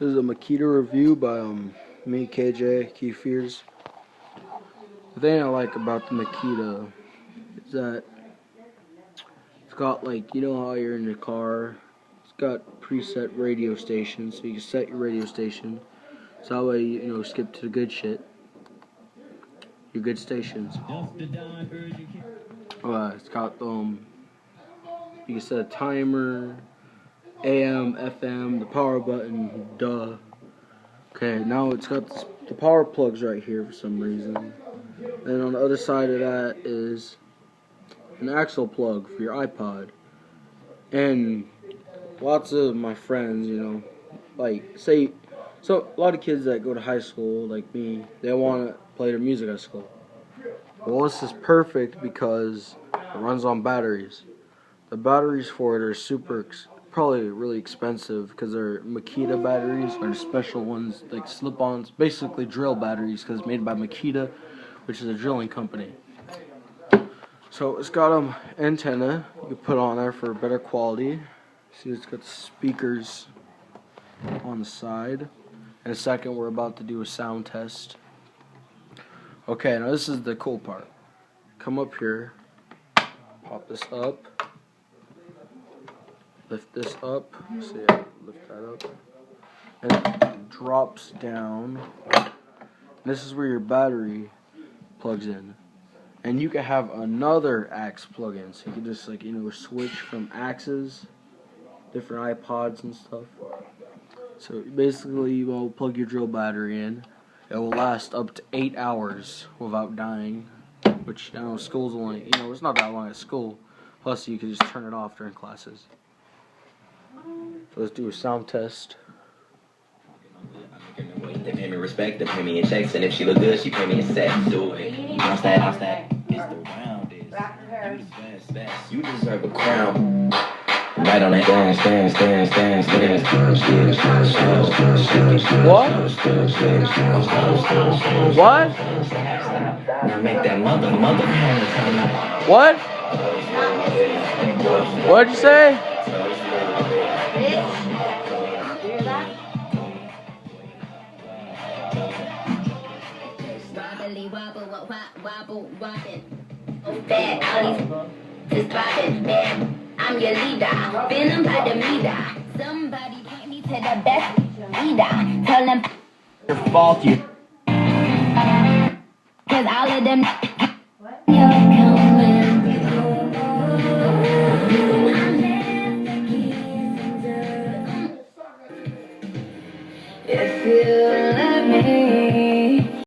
This is a Makita review by me, KJ, Keyfears. The thing I like about the Makita is that it's got, like, you know how you're in your car, it's got preset radio stations, so you can set your radio station, so that way you skip to the good shit, your good stations. It's got you can set a timer, AM, FM, the power button, duh. Okay, now it's got the power plugs right here for some reason. And on the other side of that is an axle plug for your iPod. And lots of my friends, so a lot of kids that go to high school, like me, they want to play their music at school. Well, this is perfect because it runs on batteries. The batteries for it are probably really expensive because they're Makita batteries, or the special ones, like slip-ons, basically drill batteries, because it's made by Makita, which is a drilling company. So it's got an antenna you can put on there for better quality. See, it's got speakers on the side. In a second, we're about to do a sound test. Okay, now this is the cool part. Come up here, pop this up, lift this up, so yeah, lift that up, and it drops down. This is where your battery plugs in. And you can have another aux plug-in, so you can just switch from AXes, different iPods and stuff. So basically, you will plug your drill battery in. It will last up to 8 hours without dying, which school's only it's not that long at school. Plus, you can just turn it off during classes. So let's do a sound test. They pay me respect, they pay me in checks, and if she look good, she pay me in sex. Do it. Bounce that. It's the roundest. You the best. You deserve a crown. Right on that dance. What? What? Now make that mother What? What'd you say? I'm your leader, feeling by the meter. Somebody point me to the best leader. Tell them your fault, you. Cause all of them you're coming. If you love me.